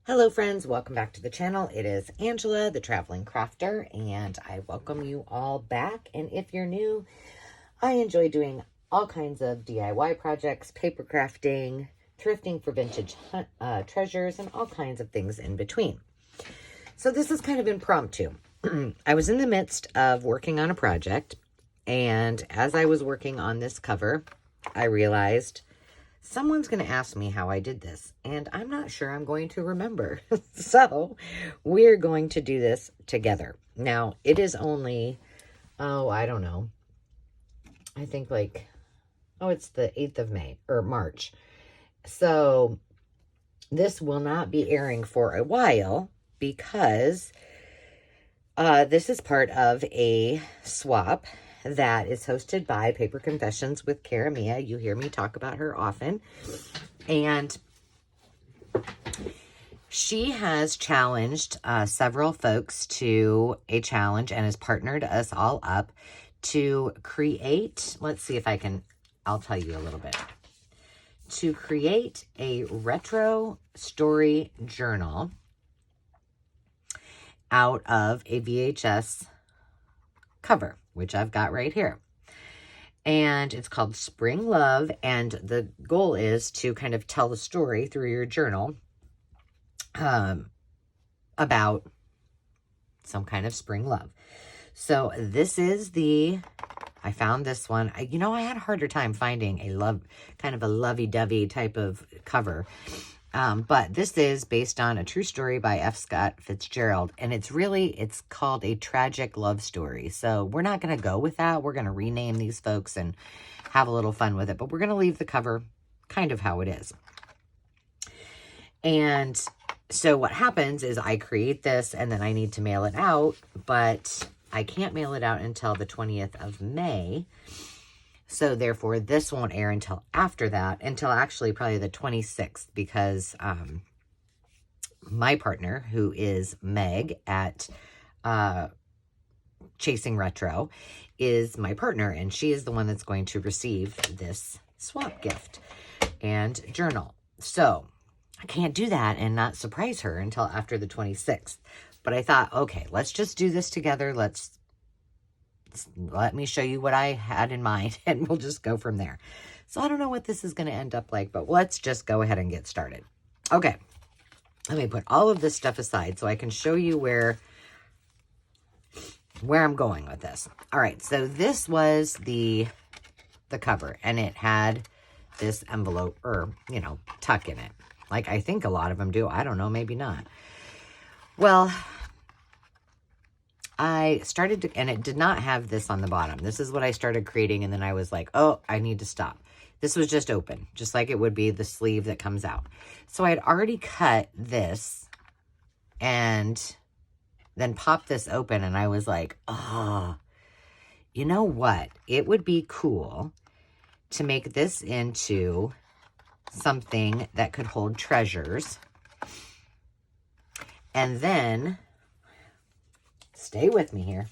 Hello friends, welcome back to the channel. It is Angela, the Traveling Crafter, and I welcome you all back. And if you're new, I enjoy doing all kinds of DIY projects, paper crafting, thrifting for vintage treasures, and all kinds of things in between. So this is kind of impromptu. I was in the midst of working on a project, and as I was working on this cover, I realized someone's going to ask me how I did this, and I'm not sure I'm going to remember. So we're going to do this together. Now, it is only, I don't know. I think it's the 8th of May or March. So this will not be airing for a while because this is part of a swap that is hosted by Paper Confessions with Karamia. You hear me talk about her often. And she has challenged several folks to a challenge and has partnered us all up to create, let's see if I'll tell you a little bit. To create a retro story journal out of a VHS cover, which I've got right here. And it's called Spring Love, and the goal is to kind of tell the story through your journal about some kind of spring love. So this is I found this one. I had a harder time finding a kind of a lovey-dovey type of cover. But this is based on a true story by F. Scott Fitzgerald, and it's called A Tragic Love Story. So we're not going to go with that. We're going to rename these folks and have a little fun with it, but we're going to leave the cover kind of how it is. And so what happens is I create this and then I need to mail it out, but I can't mail it out until the 20th of May. So therefore, this won't air until after that, until actually probably the 26th, because my partner, who is Meg at Chasing Retro, is my partner, and she is the one that's going to receive this swap gift and journal. So I can't do that and not surprise her until after the 26th. But I thought, okay, let's just do this together. Let me show you what I had in mind, and we'll just go from there. So I don't know what this is going to end up like, but let's just go ahead and get started. Okay, let me put all of this stuff aside so I can show you where I'm going with this. All right, so this was the cover, and it had this envelope or, tuck in it. Like I think a lot of them do. I don't know, maybe not. Well, I started to, and it did not have this on the bottom. This is what I started creating, and then I was like, oh, I need to stop. This was just open, just like it would be the sleeve that comes out. So I had already cut this and then popped this open, and I was like, oh, you know what? It would be cool to make this into something that could hold treasures. And then stay with me here.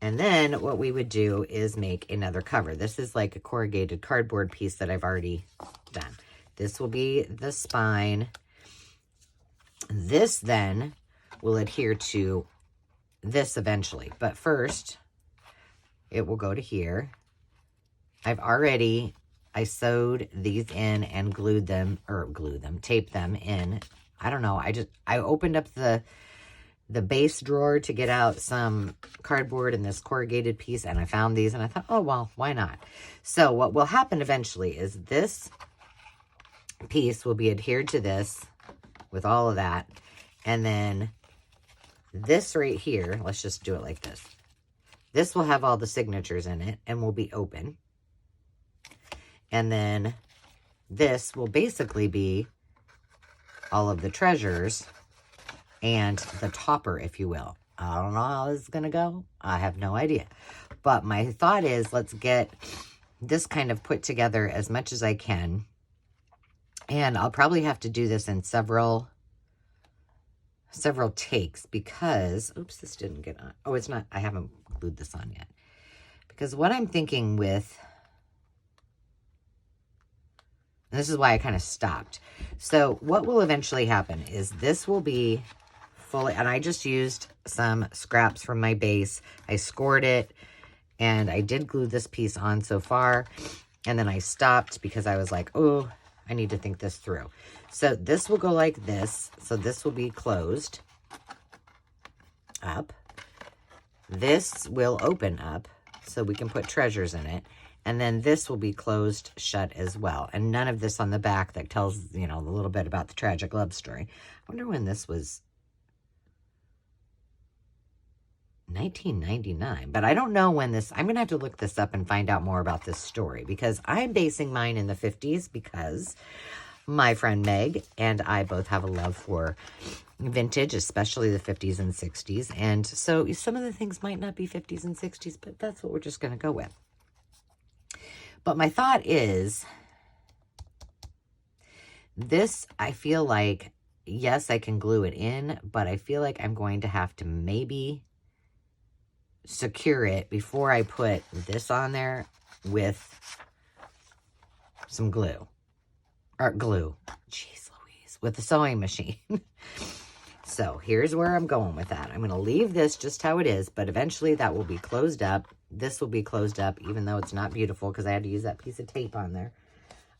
And then what we would do is make another cover. This is like a corrugated cardboard piece that I've already done. This will be the spine. This then will adhere to this eventually. But first, it will go to here. I sewed these in and taped them in. I don't know. I opened up the base drawer to get out some cardboard and this corrugated piece, and I found these, and I thought, oh, well, why not? So what will happen eventually is this piece will be adhered to this with all of that, and then this right here, let's just do it like this. This will have all the signatures in it and will be open. And then this will basically be all of the treasures and the topper, if you will. I don't know how this is going to go. I have no idea. But my thought is, let's get this kind of put together as much as I can. And I'll probably have to do this in several takes because, oops, this didn't get on. Oh, it's not, I haven't glued this on yet. Because what I'm thinking with And this is why I kind of stopped. So what will eventually happen is this will be fully, and I just used some scraps from my base. I scored it, and I did glue this piece on so far. And then I stopped because I was like, oh, I need to think this through. So this will go like this. So this will be closed up. This will open up so we can put treasures in it. And then this will be closed shut as well. And none of this on the back that tells, you know, a little bit about the tragic love story. I wonder when this was. 1999. But I don't know when this. I'm going to have to look this up and find out more about this story. Because I'm basing mine in the 50s. Because my friend Meg and I both have a love for vintage, especially the 50s and 60s. And so some of the things might not be 50s and 60s. But that's what we're just going to go with. But my thought is, this, I feel like, yes, I can glue it in, but I feel like I'm going to have to maybe secure it before I put this on there with some glue. Or glue. Jeez Louise. With the sewing machine. So here's where I'm going with that. I'm going to leave this just how it is, but eventually that will be closed up. This will be closed up, even though it's not beautiful because I had to use that piece of tape on there.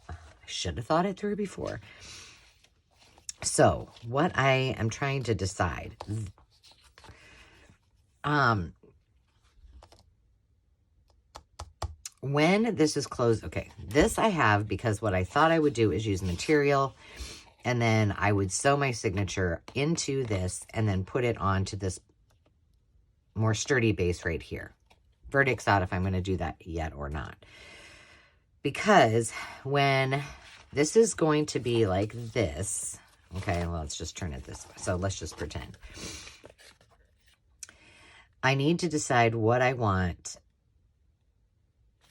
I should have thought it through before. So what I am trying to decide, when this is closed, okay, this I have because what I thought I would do is use material, and then I would sew my signature into this and then put it onto this more sturdy base right here. Verdict's out if I'm going to do that yet or not. Because when this is going to be like this, okay, well, let's just turn it this way. So let's just pretend. I need to decide what I want.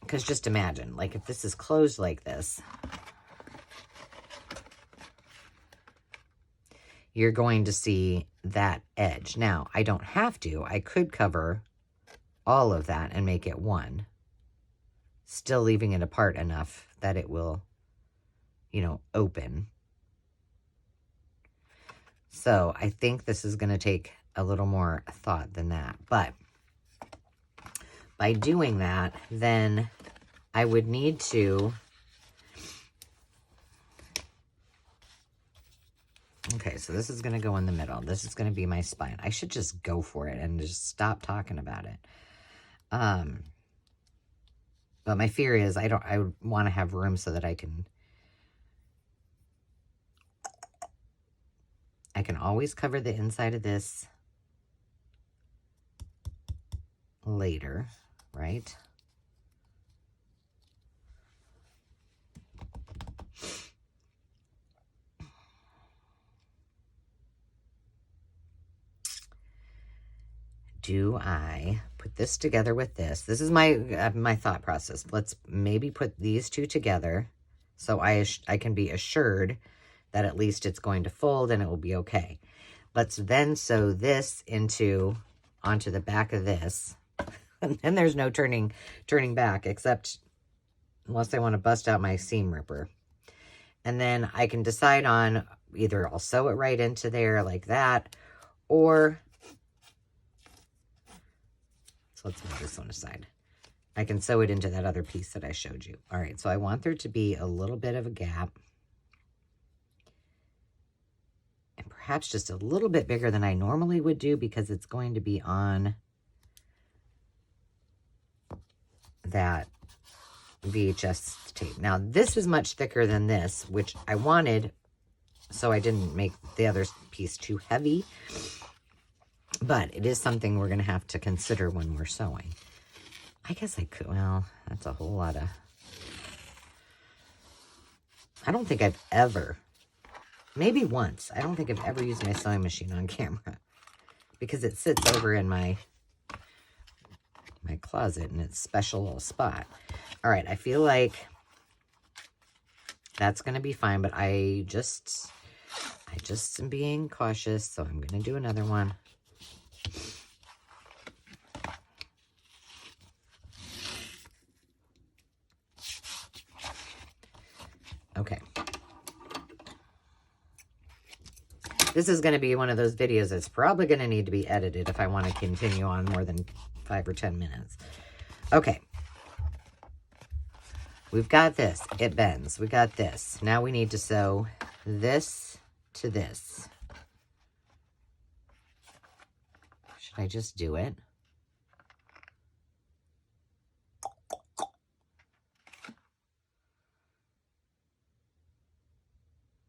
Because just imagine, like if this is closed like this, you're going to see that edge. Now, I don't have to. I could cover all of that and make it one, still leaving it apart enough that it will, you know, open. So I think this is going to take a little more thought than that. But by doing that, then I would need to, okay, so this is going to go in the middle. This is going to be my spine. I should just go for it and just stop talking about it. But my fear is I want to have room so that I can always cover the inside of this later, right? Do I put this together with this? This is my thought process. Let's maybe put these two together so I can be assured that at least it's going to fold and it will be okay. Let's then sew this onto the back of this. And then there's no turning back, except unless I want to bust out my seam ripper. And then I can decide on either I'll sew it right into there like that, or, so let's move this one aside. I can sew it into that other piece that I showed you. All right, so I want there to be a little bit of a gap. And perhaps just a little bit bigger than I normally would do because it's going to be on that VHS tape. Now, this is much thicker than this, which I wanted so I didn't make the other piece too heavy. But it is something we're going to have to consider when we're sewing. I guess I could, well, that's a whole lot of, I don't think I've ever, maybe once, I don't think I've ever used my sewing machine on camera because it sits over in my closet in its special little spot. All right, I feel like that's going to be fine, but I just am being cautious, so I'm going to do another one. Okay, This is going to be one of those videos that's probably going to need to be edited if I want to continue on more than 5 or 10 minutes. Okay. We've got this. It bends. We got this. Now we need to sew this to this. Should I just do it?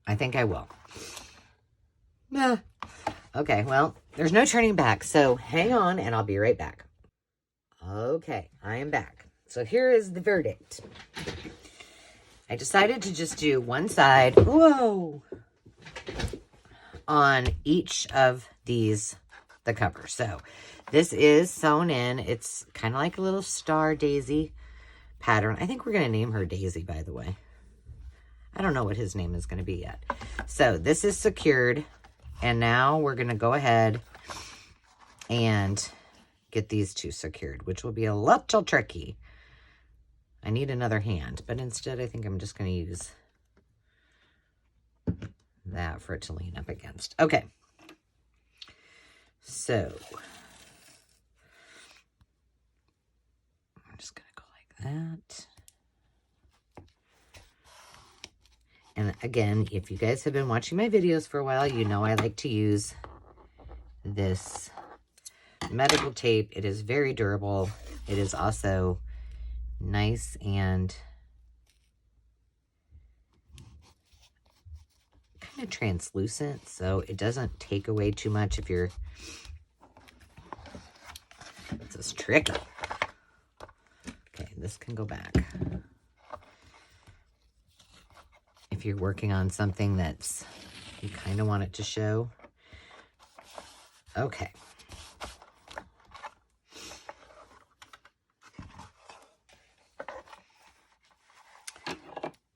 I think I will. Nah. Okay, well, there's no turning back, so hang on and I'll be right back. Okay, I am back. So here is the verdict. I decided to just do one side, whoa, on each of these, the cover. So this is sewn in. It's kind of like a little star daisy pattern. I think we're going to name her Daisy, by the way. I don't know what his name is going to be yet. So this is secured. And now we're going to go ahead and get these two secured, which will be a little tricky. I need another hand, but instead I think I'm just going to use that for it to lean up against. Okay. So I'm just going to go like that. And again, if you guys have been watching my videos for a while, you know I like to use this medical tape. It is very durable. It is also nice and kind of translucent, so it doesn't take away too much if you're... This is tricky. Okay, this can go back. If you're working on something that's, you kind of want it to show. Okay.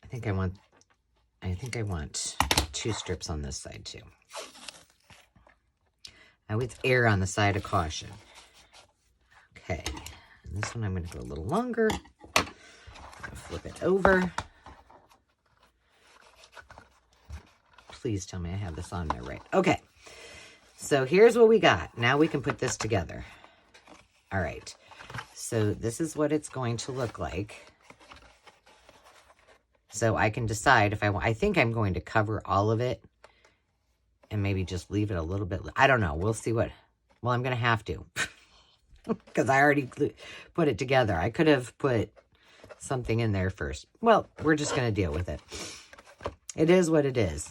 I think I want 2 strips on this side too. I would err on the side of caution. Okay. And this one I'm going to go a little longer. I'm going to flip it over. Please tell me I have this on there right. Okay. So here's what we got. Now we can put this together. All right. So this is what it's going to look like. So I can decide if I want. I think I'm going to cover all of it and maybe just leave it a little bit. I don't know. We'll see what. Well, I'm going to have to because I already put it together. I could have put something in there first. Well, we're just going to deal with it. It is what it is.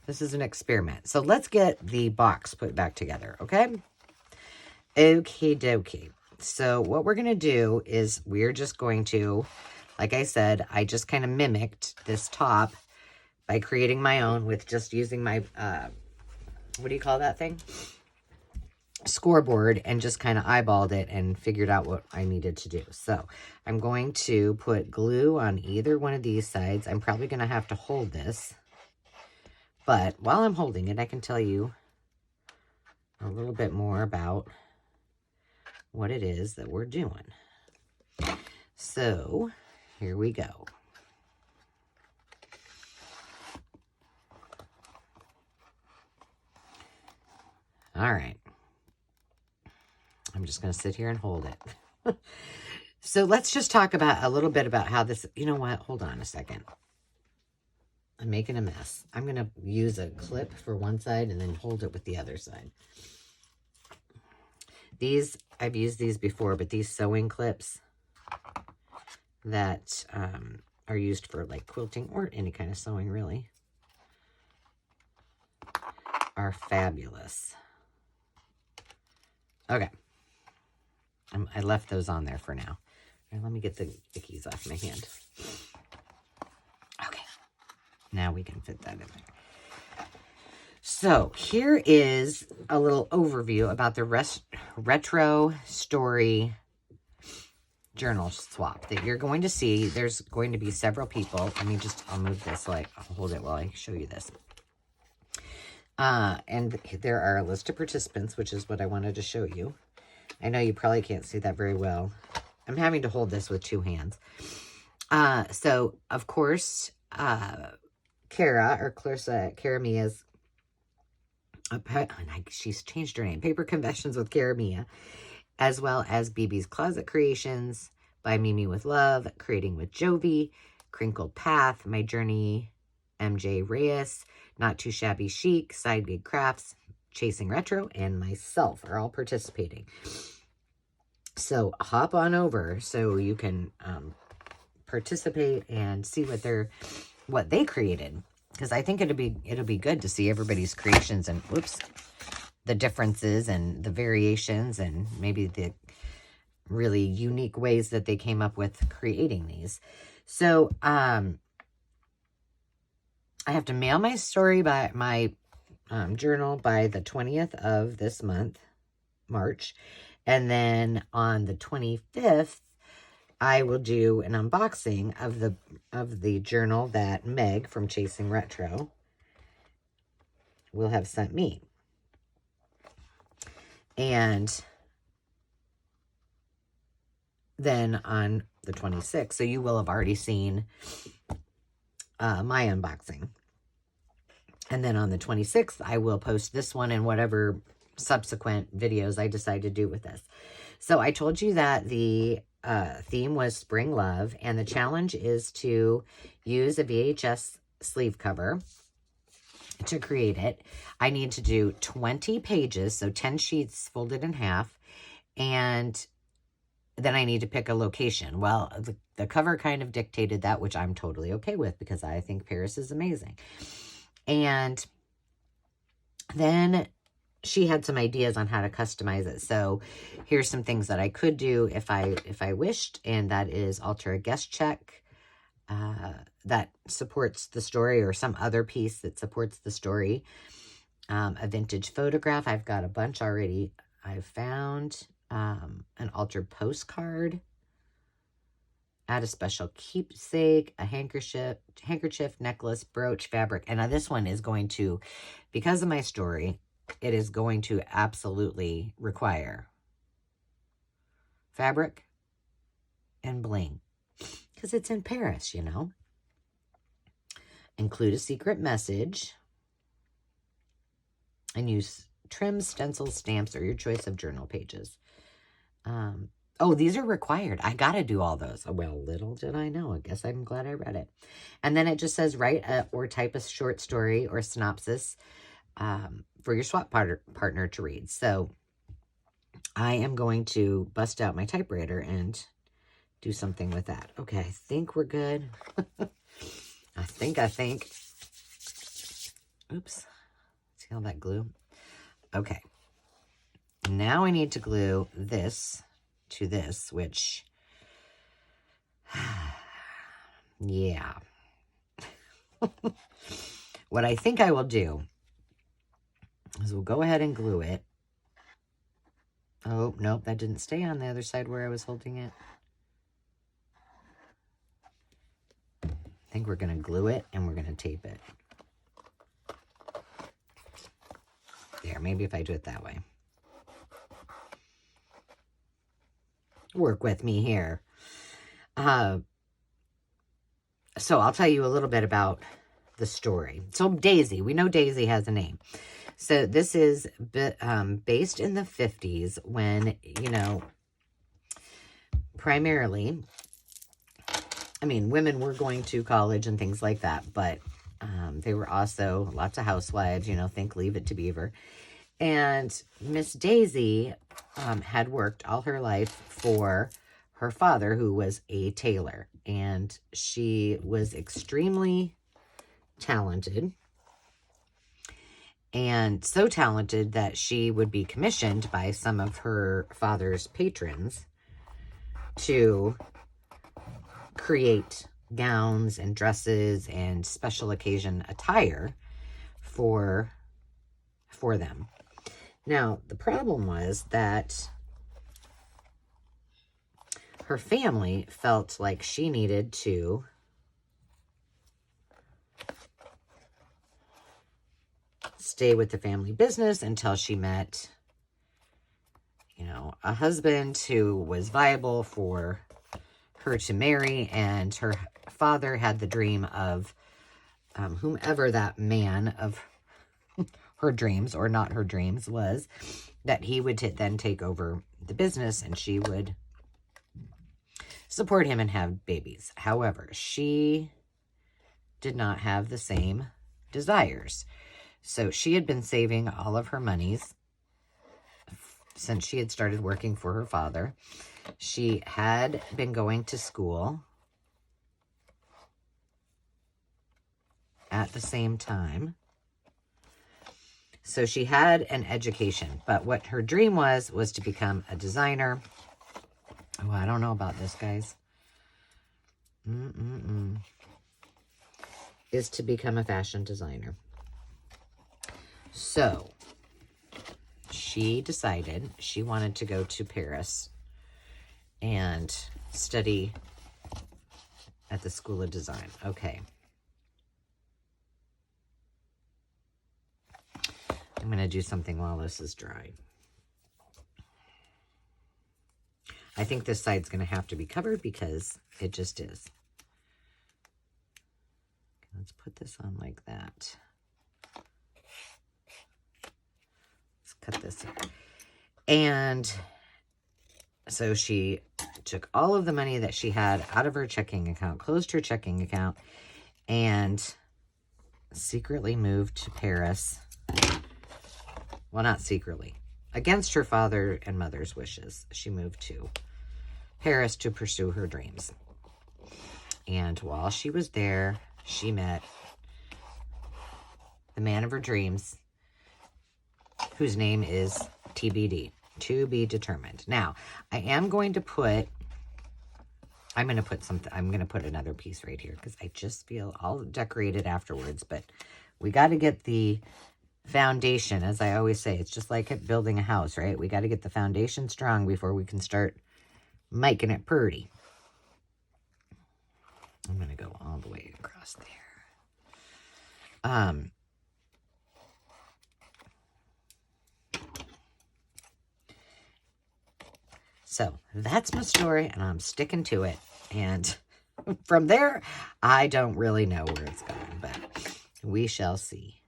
This is an experiment. So let's get the box put back together, okay? Okie dokie. So what we're going to do is we're just going to, like I said, I just kind of mimicked this top by creating my own with just using my, what do you call that thing? Scoreboard, and just kind of eyeballed it and figured out what I needed to do. So I'm going to put glue on either one of these sides. I'm probably going to have to hold this. But while I'm holding it, I can tell you a little bit more about what it is that we're doing. So here we go. All right. I'm just going to sit here and hold it. So let's just talk about a little bit about how this, you know what? Hold on a second. I'm making a mess. I'm going to use a clip for one side and then hold it with the other side. These, I've used these before, but these sewing clips that are used for like quilting or any kind of sewing really are fabulous. Okay. I left those on there for now. All right, let me get the ickies off my hand. Okay. Now we can fit that in there. So here is a little overview about the retro story journal swap that you're going to see. There's going to be several people. I'll move this so I'll hold it while I show you this. And there are a list of participants, which is what I wanted to show you. I know you probably can't see that very well. I'm having to hold this with 2 hands. So of course, Cara Mia's she's changed her name, Paper Confessions with Karamia, as well as BB's Closet Creations, By Mimi with Love, Creating with Jovi, Crinkled Path, My Journey, MJ Reyes, Not Too Shabby Chic, Side Gig Crafts, Chasing Retro, and myself are all participating. So hop on over so you can participate and see what they created, because I think it'll be good to see everybody's creations and the differences and the variations and maybe the really unique ways that they came up with creating these. So I have to mail my story by my journal by the 20th of this month, March, and then on the 25th I will do an unboxing of the journal that Meg from Chasing Retro will have sent me. And then on the 26th, so you will have already seen my unboxing. And then on the 26th, I will post this one and whatever subsequent videos I decide to do with this. So I told you that the theme was Spring Love, and the challenge is to use a VHS sleeve cover to create it. I need to do 20 pages, so 10 sheets folded in half, and then I need to pick a location. Well, the cover kind of dictated that, which I'm totally okay with because I think Paris is amazing. And then she had some ideas on how to customize it. So here's some things that I could do if I wished, and that is alter a guest check that supports the story, or some other piece that supports the story. A vintage photograph. I've got a bunch already. I've found an altered postcard. Add a special keepsake, a handkerchief, necklace, brooch, fabric. And now this one is going to, because of my story, it is going to absolutely require fabric and bling, because it's in Paris, you know. Include a secret message, and use trim, stencils, stamps, or your choice of journal pages. Oh, these are required. I got to do all those. Well, little did I know. I guess I'm glad I read it. And then it just says write or type a short story or synopsis for your swap partner to read. So I am going to bust out my typewriter and do something with that. Okay, I think we're good. I think. Oops. See all that glue? Okay. Now I need to glue this to this, which, yeah. What I think I will do is we'll go ahead and glue it. Oh, nope, that didn't stay on the other side where I was holding it. I think we're going to glue it and we're going to tape it. There, maybe if I do it that way. Work with me here. So I'll tell you a little bit about the story. So Daisy, we know Daisy has a name. So this is based in the 50s when, you know, primarily, I mean, women were going to college and things like that, but they were also lots of housewives, you know, think Leave It to Beaver. And Miss Daisy had worked all her life for her father, who was a tailor. And she was extremely talented. And so talented that she would be commissioned by some of her father's patrons to create gowns and dresses and special occasion attire for them. Now, the problem was that her family felt like she needed to stay with the family business until she met, you know, a husband who was viable for her to marry. And her father had the dream of whomever that man of her dreams, or not her dreams, was that he would then take over the business and she would support him and have babies. However, she did not have the same desires. So she had been saving all of her monies since she had started working for her father. She had been going to school at the same time. So she had an education, but what her dream was to become a designer. Oh, I don't know about this, guys. Is to become a fashion designer. So she decided she wanted to go to Paris and study at the School of Design. Okay. I'm going to do something while this is dry. I think this side's going to have to be covered because it just is. Let's put this on like that. Let's cut this in. And so she took all of the money that she had out of her checking account, closed her checking account, and secretly moved to Paris. Well, not secretly. Against her father and mother's wishes, she moved to Paris to pursue her dreams. And while she was there, she met the man of her dreams, whose name is TBD, to be determined. Now, I'm going to put another piece right here because I just feel I'll decorate it afterwards, but we got to get the foundation. As I always say, it's just like building a house, right? We got to get the foundation strong before we can start making it pretty. I'm going to go all the way across there. So that's my story, and I'm sticking to it. And from there, I don't really know where it's going, but we shall see.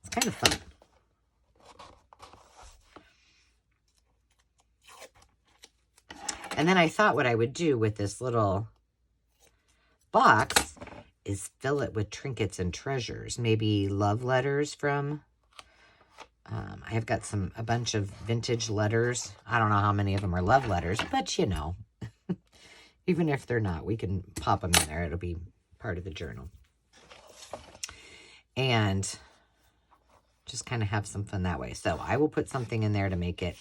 It's kind of fun. And then I thought what I would do with this little box is fill it with trinkets and treasures. Maybe love letters from... I have got a bunch of vintage letters. I don't know how many of them are love letters, but you know, even if they're not, we can pop them in there. It'll be part of the journal. And just kind of have some fun that way. So I will put something in there to make it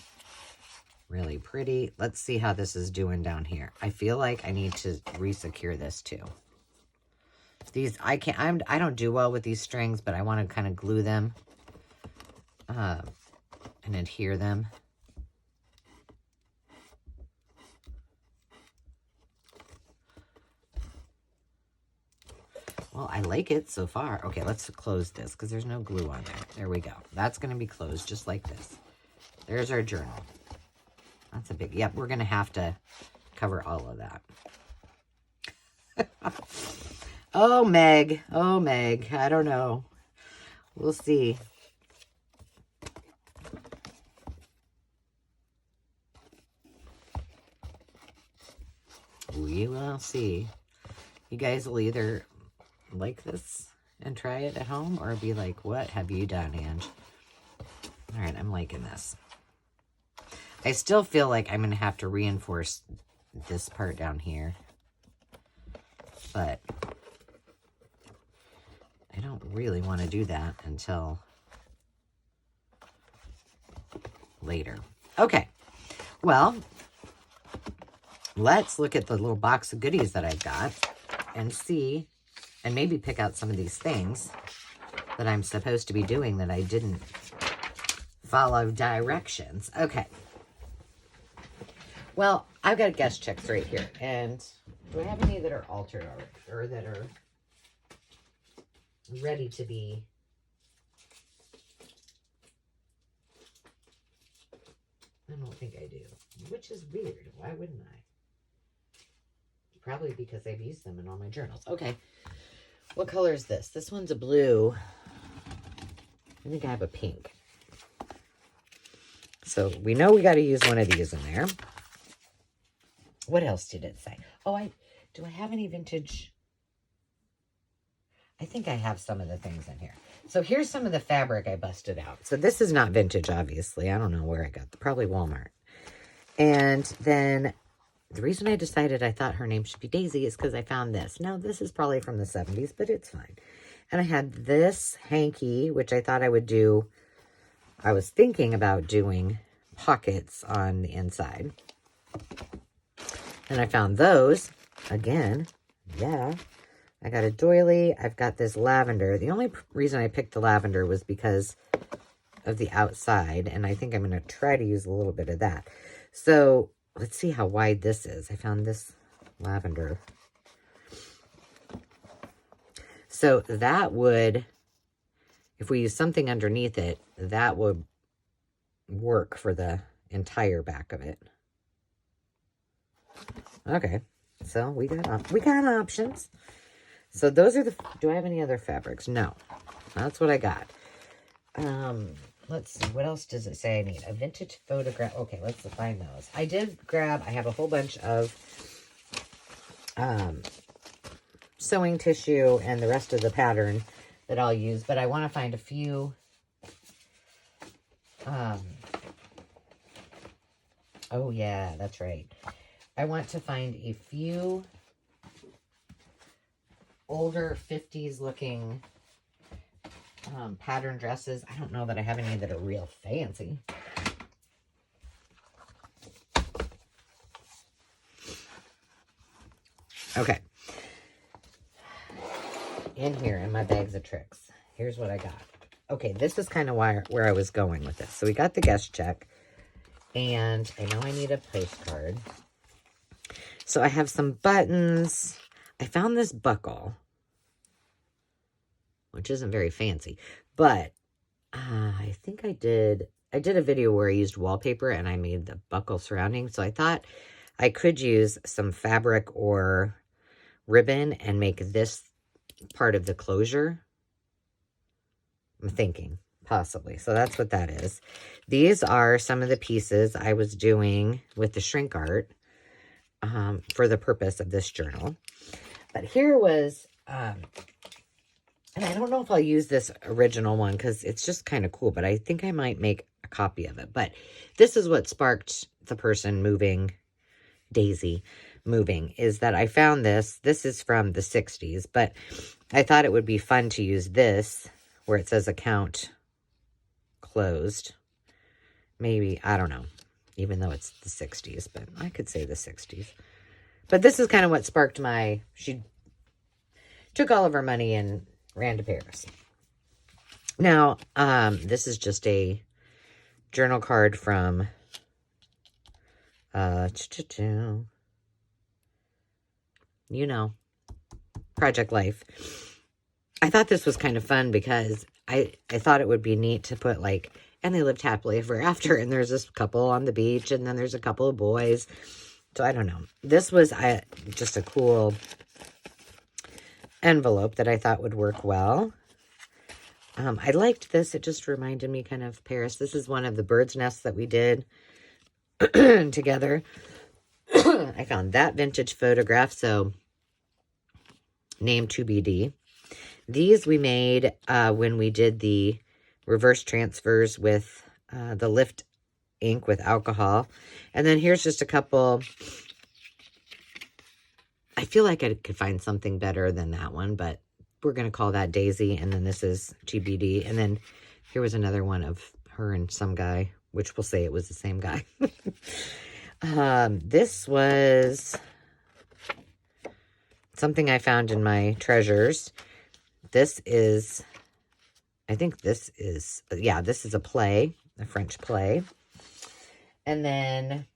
really pretty. Let's see how this is doing down here. I feel like I need to re-secure this too. These, I don't do well with these strings, but I want to kind of glue them. And adhere them. Well, I like it so far. Okay, let's close this because there's no glue on there. There we go. That's going to be closed just like this. There's our journal. That's a big... Yep, we're going to have to cover all of that. Oh, Meg. Oh, Meg. I don't know. We'll see. We will see. You guys will either like this and try it at home or be like, what have you done, Ange? All right, I'm liking this. I still feel like I'm going to have to reinforce this part down here. But I don't really want to do that until later. Okay, well... Let's look at the little box of goodies that I've got and see, and maybe pick out some of these things that I'm supposed to be doing that I didn't follow directions. Okay. Well, I've got guest checks right here. And do I have any that are altered or that are ready to be... I don't think I do, which is weird. Why wouldn't I? Probably because I've used them in all my journals. Okay. What color is this? This one's a blue. I think I have a pink. So we know we got to use one of these in there. What else did it say? Oh, do I have any vintage? I think I have some of the things in here. So here's some of the fabric I busted out. So this is not vintage, obviously. I don't know where I got it. Probably Walmart. And then the reason I decided I thought her name should be Daisy is because I found this. Now, this is probably from the 70s, but it's fine. And I had this hanky, which I thought I would do. I was thinking about doing pockets on the inside. And I found those. Again, yeah. I got a doily. I've got this lavender. The only reason I picked the lavender was because of the outside. And I think I'm going to try to use a little bit of that. So let's see how wide this is. I found this lavender. So that would, if we use something underneath it, that would work for the entire back of it. Okay, so we got options. So those are the, do I have any other fabrics? No, that's what I got. Let's see, what else does it say I need? A vintage photograph. Okay, let's find those. I have a whole bunch of sewing tissue and the rest of the pattern that I'll use, but I want to find a few oh yeah, that's right. I want to find a few older 50s looking pattern dresses. I don't know that I have any that are real fancy. Okay. In here, in my bags of tricks, here's what I got. Okay, this is kind of where I was going with this. So we got the guest check, and I know I need a postcard. So I have some buttons. I found this buckle, which isn't very fancy, but I think I did a video where I used wallpaper and I made the buckle surrounding. So I thought I could use some fabric or ribbon and make this part of the closure. I'm thinking possibly. So that's what that is. These are some of the pieces I was doing with the shrink art for the purpose of this journal. But here was, and I don't know if I'll use this original one because it's just kind of cool, but I think I might make a copy of it. But this is what sparked the person moving, Daisy moving, is that I found this. This is from the 60s, but I thought it would be fun to use this where it says account closed. Maybe, I don't know, even though it's the 60s, but I could say the 60s. But this is kind of what sparked she took all of her money and ran to Paris. Now, this is just a journal card from, you know, Project Life. I thought this was kind of fun because I thought it would be neat to put like, and they lived happily ever after, and there's this couple on the beach, and then there's a couple of boys. So I don't know. This was just a cool envelope that I thought would work well. I liked this. It just reminded me kind of Paris. This is one of the bird's nests that we did together. I found that vintage photograph, so name TBD. These we made when we did the reverse transfers with the lift ink with alcohol. And then here's just a couple. I feel like I could find something better than that one, but we're going to call that Daisy. And then this is TBD. And then here was another one of her and some guy, which we'll say it was the same guy. This was something I found in my treasures. This is, I think this is, yeah, this is a play, a French play. And then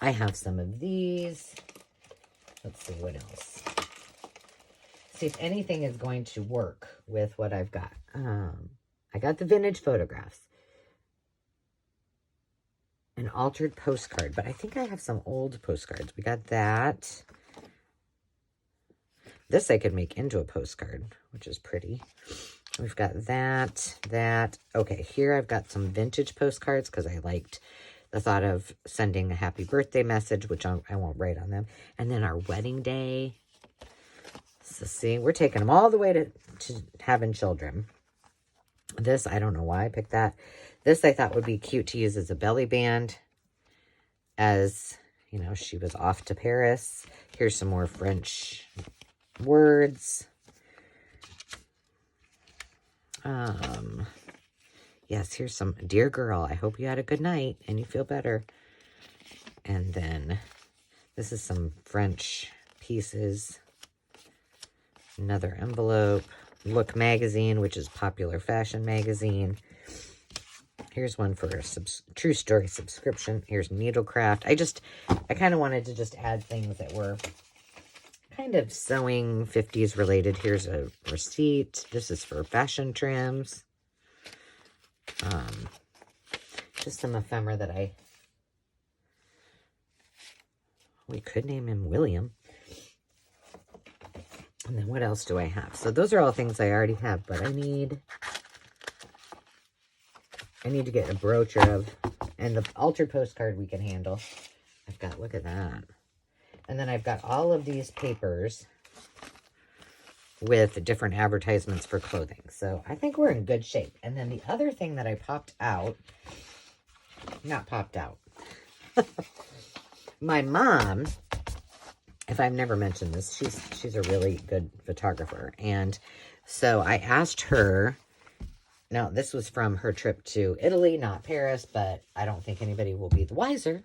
I have some of these. Let's see what else. See if anything is going to work with what I've got. I got the vintage photographs. An altered postcard, but I think I have some old postcards. We got that. This I could make into a postcard, which is pretty. We've got that. Okay, here I've got some vintage postcards because I liked the thought of sending a happy birthday message, which I won't write on them. And then our wedding day. So see, we're taking them all the way to having children. This, I don't know why I picked that. This I thought would be cute to use as a belly band. As, you know, she was off to Paris. Here's some more French words. Yes, here's some, dear girl, I hope you had a good night and you feel better. And then this is some French pieces. Another envelope. Look magazine, which is popular fashion magazine. Here's one for a true story subscription. Here's needlecraft. I kind of wanted to just add things that were kind of sewing 50s related. Here's a receipt. This is for fashion trims. Just some ephemera that we could name him William. And then what else do I have? So those are all things I already have, but I need to get a brochure of, and the altered postcard we can handle. I've got, look at that. And then I've got all of these papers with different advertisements for clothing. So I think we're in good shape. And then the other thing that I my mom, if I've never mentioned this, she's a really good photographer. And so I asked her, now this was from her trip to Italy, not Paris, but I don't think anybody will be the wiser.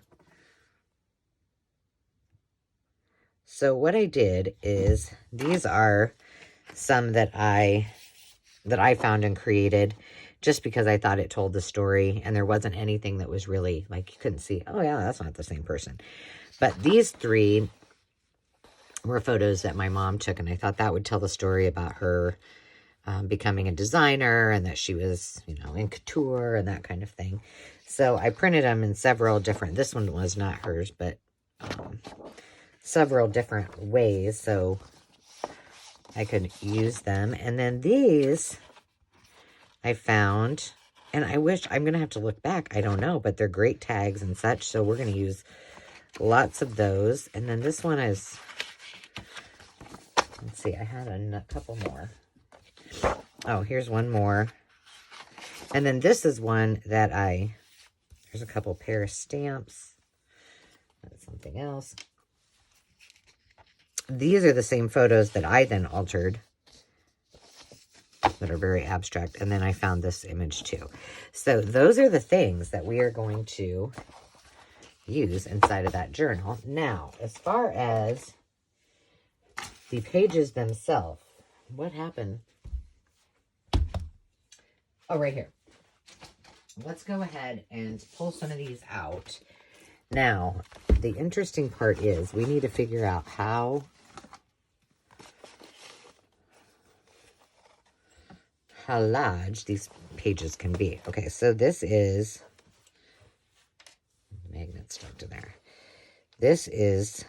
So what I did is, these are some that I found and created just because I thought it told the story, and there wasn't anything that was really, like, you couldn't see, oh yeah, that's not the same person. But these three were photos that my mom took, and I thought that would tell the story about her becoming a designer, and that she was, you know, in couture and that kind of thing. So I printed them in several different, this one was not hers, but several different ways so I could use them. And then these I found, and I'm going to have to look back, I don't know, but they're great tags and such, so we're going to use lots of those. And then this one is, let's see, I had a couple more. Oh, here's one more. And then this is one that there's a couple Paris stamps. That's something else. These are the same photos that I then altered, that are very abstract. And then I found this image too. So those are the things that we are going to use inside of that journal. Now, as far as the pages themselves, what happened? Oh, right here. Let's go ahead and pull some of these out. Now, the interesting part is we need to figure out how large these pages can be. Okay, so this is, magnet stuck to there. This is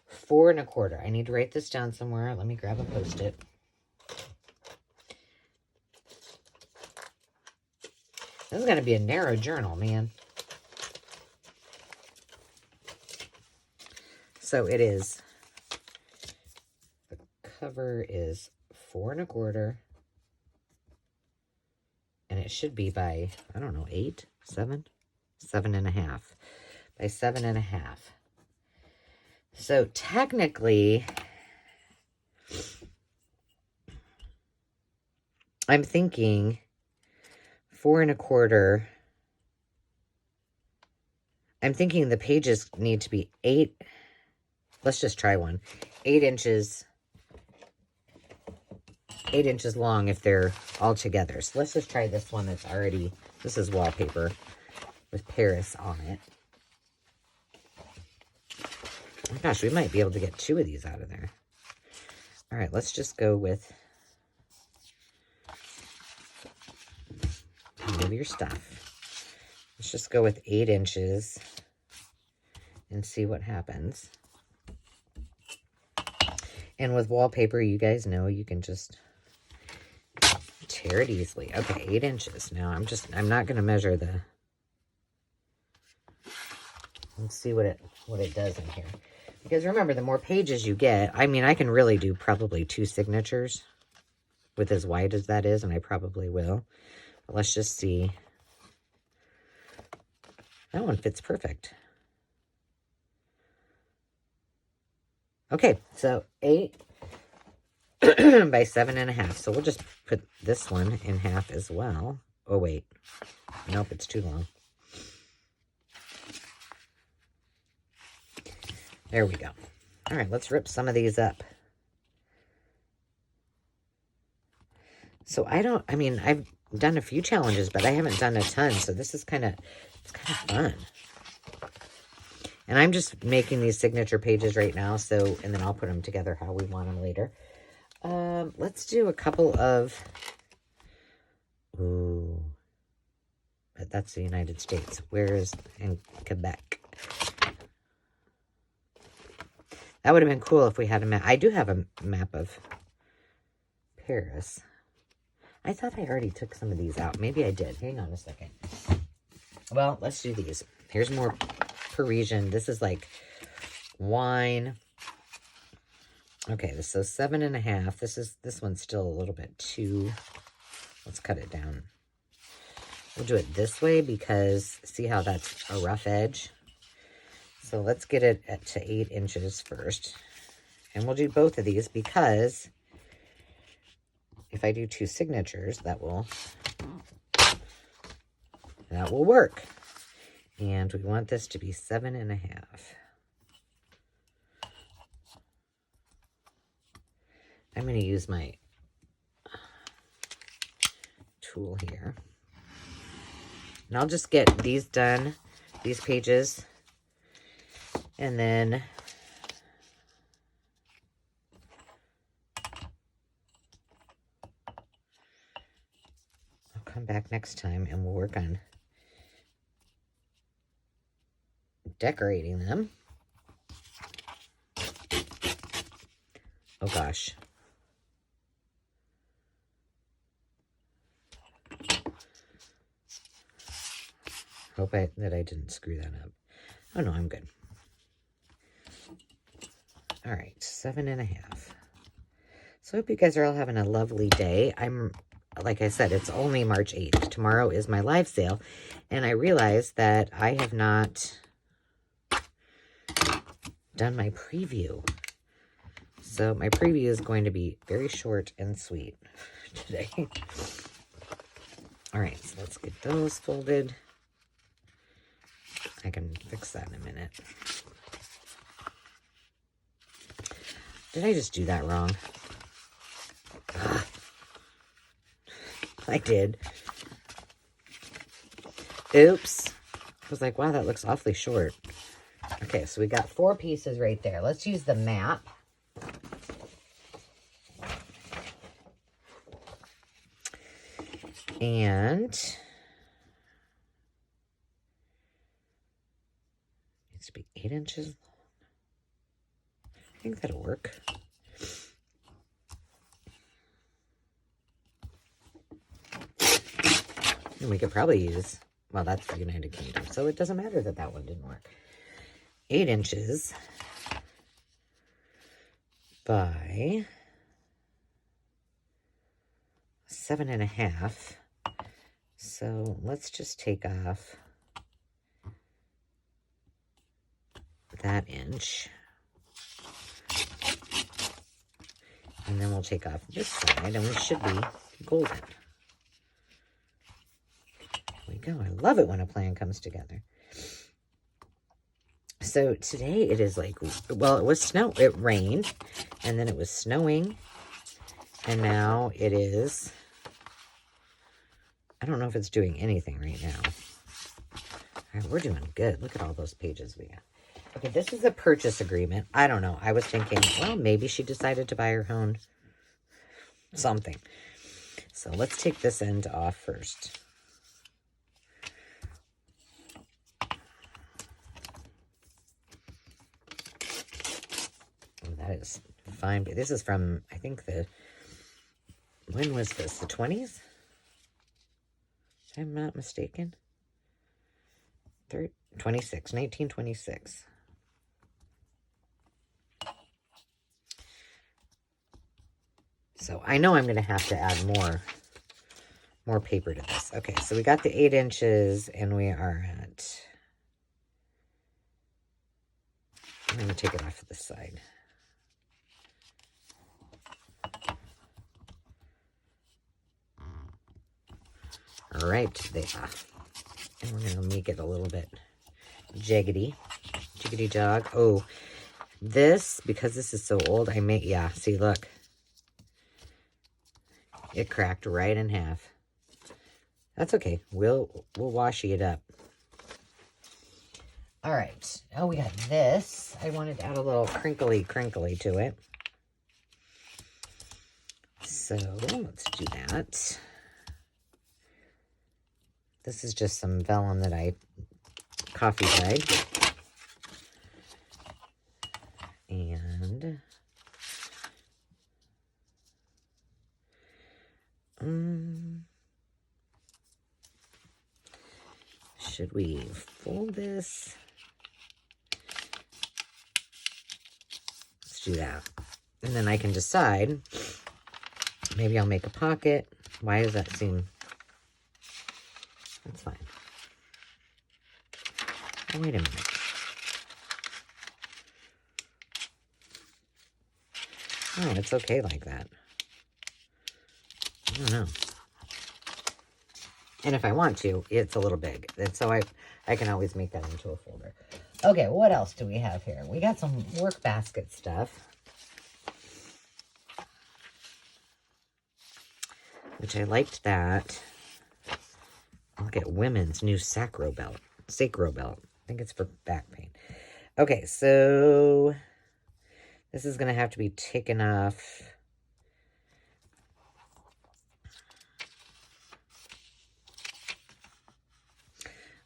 4 1/4. I need to write this down somewhere. Let me grab a Post-it. This is going to be a narrow journal, man. So it is, the cover is 4 1/4. And it should be by, I don't know, 8, 7, 7.5. By 7.5. So technically, I'm thinking 4 1/4. I'm thinking the pages need to be 8. Let's just try one. 8 inches. 8 inches long if they're all together. So let's just try this one that's already, this is wallpaper with Paris on it. Oh my gosh, we might be able to get 2 of these out of there. All right, let's just go with, move your stuff. Let's just go with 8 inches and see what happens. And with wallpaper, you guys know you can just tear it easily. Okay, 8 inches. Now I'm not going to measure the, let's see what it does in here. Because remember, the more pages you get, I mean, I can really do probably 2 signatures with as wide as that is, and I probably will. But let's just see. That one fits perfect. Okay, so 8 by 7.5. So we'll just put this one in half as well. Oh, wait. Nope, it's too long. There we go. All right, let's rip some of these up. So I mean, I've done a few challenges, but I haven't done a ton. So this is kind of fun. And I'm just making these signature pages right now. So, and then I'll put them together how we want them later. Let's do a couple of, ooh, but that's the United States. Where is, in Quebec? That would have been cool if we had a map. I do have a map of Paris. I thought I already took some of these out. Maybe I did. Hang on a second. Well, let's do these. Here's more Parisian. This is like wine. Okay, so 7.5. This one's still a little bit too. Let's cut it down. We'll do it this way because see how that's a rough edge? So let's get it to 8 inches first. And we'll do both of these because if I do 2 signatures, that will work. And we want this to be 7.5. I'm going to use my tool here. And I'll just get these done, these pages. And then I'll come back next time and we'll work on decorating them. Oh gosh. Hope that I didn't screw that up. Oh no, I'm good. All right, 7.5. So I hope you guys are all having a lovely day. Like I said, it's only March 8th. Tomorrow is my live sale. And I realized that I have not done my preview. So my preview is going to be very short and sweet today. All right, so let's get those folded. I can fix that in a minute. Did I just do that wrong? Ugh. I did. Oops. I was like, wow, that looks awfully short. Okay, so we got 4 pieces right there. Let's use the map. And it needs to be 8 inches long. I think that'll work. And we could probably use, well, that's the United Kingdom, so it doesn't matter that that one didn't work. 8 inches by 7.5. So let's just take off that inch. And then we'll take off this side, and we should be golden. There we go. I love it when a plan comes together. So today it is like, well, it rained, and then it was snowing, and now it is, I don't know if it's doing anything right now. All right, we're doing good. Look at all those pages we got. Okay, this is a purchase agreement. I don't know. I was thinking, well, maybe she decided to buy her own something. So let's take this end off first. Oh, that is fine. This is from, I think when was this? The 20s? If I'm not mistaken. 1926. So I know I'm going to have to add more paper to this. Okay, so we got the 8 inches, and we are at... I'm going to take it off of the side. All right, there. And we're going to make it a little bit jiggity jog. Oh, this, because this is so old, yeah, see, look. It cracked right in half. That's okay. We'll wash it up. All right. Oh, we got this. I wanted to add a little crinkly to it. So let's do that. This is just some vellum that I coffee dyed. And should we fold this? Let's do that. And then I can decide, maybe I'll make a pocket. Why does that seem... That's fine. Oh, wait a minute. Oh, it's okay like that. I don't know. And if I want to, it's a little big. And so I can always make that into a folder. Okay, what else do we have here? We got some work basket stuff. Which I liked that. Look at women's new sacro belt. I think it's for back pain. Okay, so this is going to have to be taken off.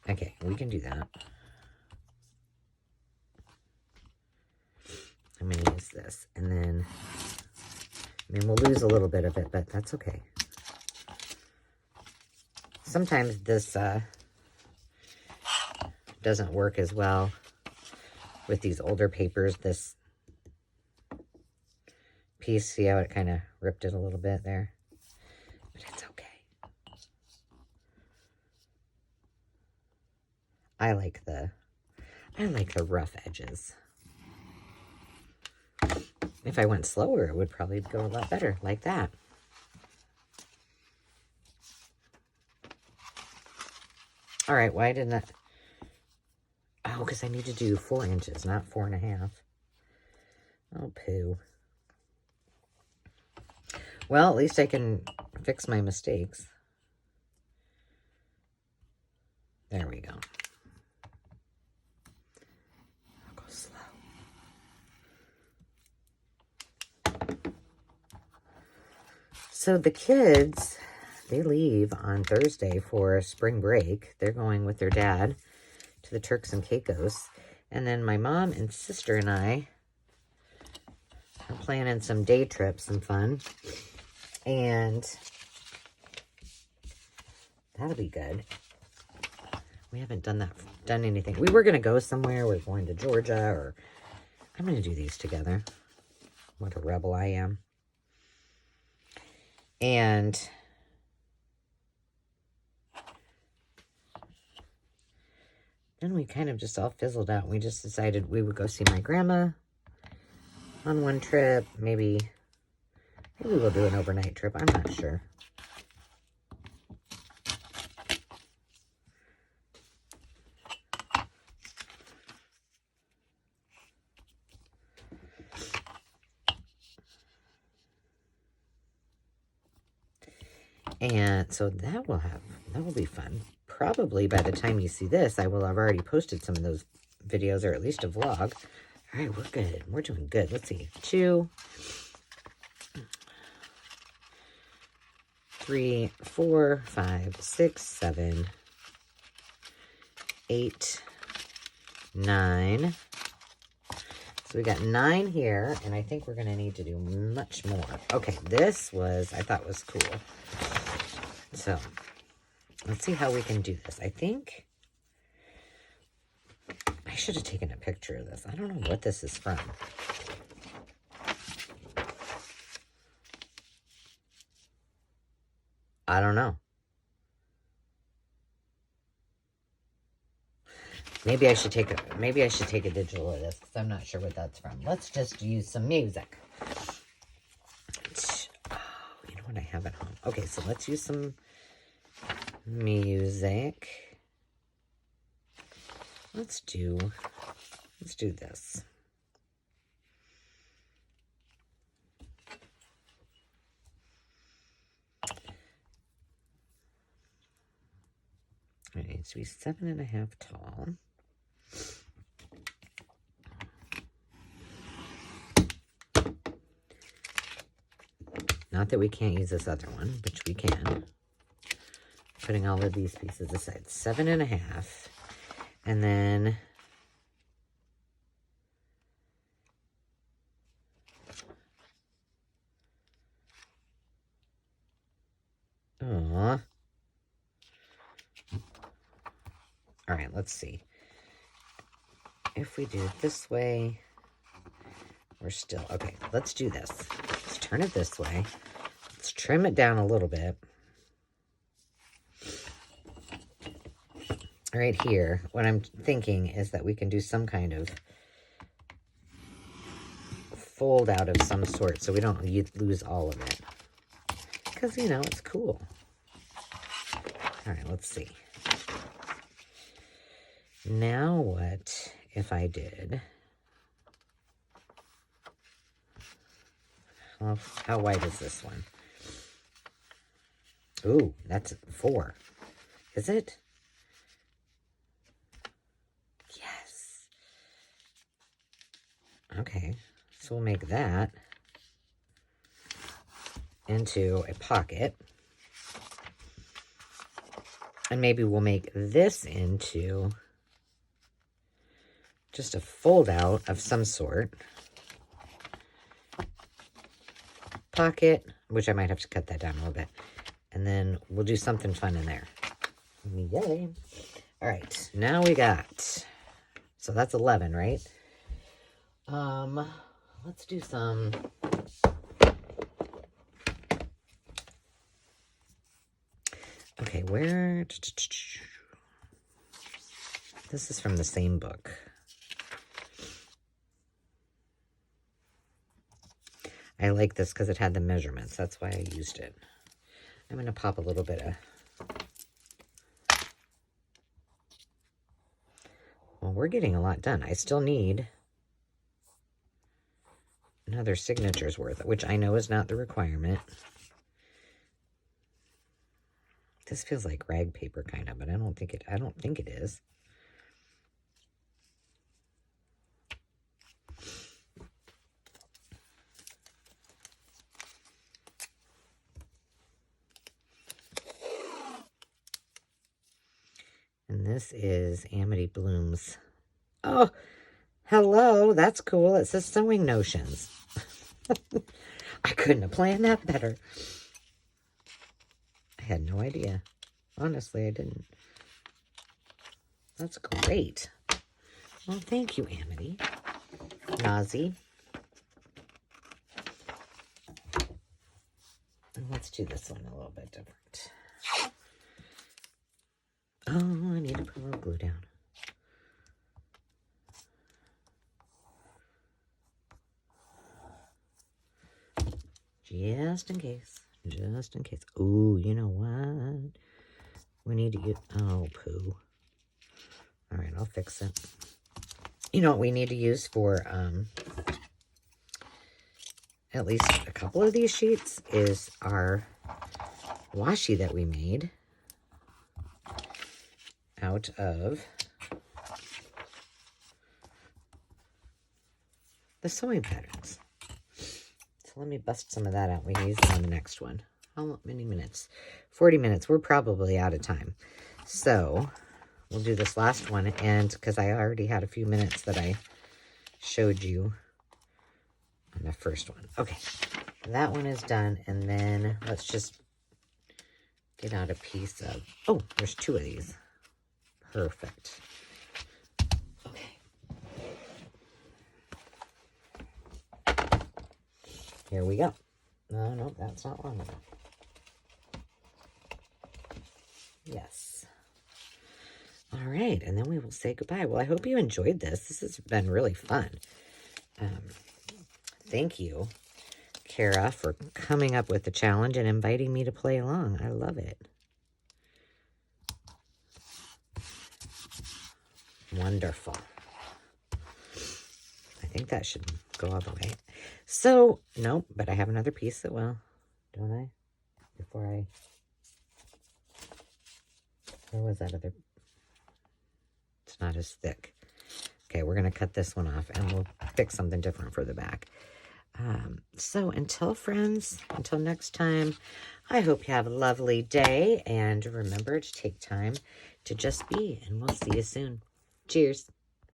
Okay, we can do that. I'm going to use this. And then, we'll lose a little bit of it, but that's okay. Sometimes this doesn't work as well with these older papers. This piece, see how it kind of ripped it a little bit there? But it's okay. I like the rough edges. If I went slower, it would probably go a lot better, like that. All right, why didn't that... Oh, because I need to do 4 inches, not 4.5. Oh, poo. Well, at least I can fix my mistakes. There we go. I'll go slow. So the kids... They leave on Thursday for spring break. They're going with their dad to the Turks and Caicos. And then my mom and sister and I are planning some day trips, some fun. And that'll be good. We haven't done anything. We were going to go somewhere. We're going to Georgia, or I'm going to do these together. What a rebel I am. And... then we kind of just all fizzled out. We just decided we would go see my grandma on one trip. Maybe we'll do an overnight trip. I'm not sure. And so that will be fun. Probably by the time you see this, I will have already posted some of those videos, or at least a vlog. All right, we're good. We're doing good. Let's see. 2, 3, 4, 5, 6, 7, 8, 9. So we got 9 here, and I think we're going to need to do much more. Okay, this I thought was cool. So... let's see how we can do this. I think I should have taken a picture of this. I don't know what this is from. I don't know. Maybe I should take a digital of this because I'm not sure what that's from. Let's just use some music. Oh, you know what I have at home? Okay, so let's use some music. Let's do this. It needs to be 7.5 tall. Not that we can't use this other one, which we can. Putting all of these pieces aside. 7.5. And then all right, let's see. If we do it this way, we're still, okay, let's do this. Let's turn it this way. Let's trim it down a little bit. Right here, what I'm thinking is that we can do some kind of fold out of some sort so we don't lose all of it. Because, you know, it's cool. All right, let's see. Now what if I did... Well, how wide is this one? Ooh, that's 4. Is it? Yes. Okay, so we'll make that into a pocket. And maybe we'll make this into just a fold out of some sort. Pocket, which I might have to cut that down a little bit. And then we'll do something fun in there. Yay. All right, now we got, so that's 11, right? Let's do some, okay, where, this is from the same book. I like this because it had the measurements. That's why I used it. I'm going to pop a little bit of... Well, we're getting a lot done. I still need another signature's worth, which I know is not the requirement. This feels like rag paper kind of, but I don't think it is. And this is Amity Bloom's. Oh, hello. That's cool. It says Sewing Notions. I couldn't have planned that better. I had no idea. Honestly, I didn't. That's great. Well, thank you, Amity. Nazi. And let's do this one a little bit different. Oh, I need to put a little glue down. Just in case. Just in case. Ooh, you know what? We need to get... Oh, poo. All right, I'll fix it. You know what we need to use for at least a couple of these sheets is our washi that we made out of the sewing patterns. So let me bust some of that out. We can use it on the next one. How many minutes? 40 minutes. We're probably out of time. So we'll do this last one. And because I already had a few minutes that I showed you on the first one. Okay. That one is done. And then let's just get out a piece of, oh, there's 2 of these. Perfect. Okay. Here we go. No, that's not long enough. Yes. All right, and then we will say goodbye. Well, I hope you enjoyed this. This has been really fun. Thank you, Kara, for coming up with the challenge and inviting me to play along. I love it. Wonderful. I think that should go all the way. So, nope, but I have another piece that will, don't I? Before I... Where was that other? It's not as thick. Okay, we're going to cut this one off, and we'll pick something different for the back. So until next time, I hope you have a lovely day, and remember to take time to just be, and we'll see you soon. Cheers.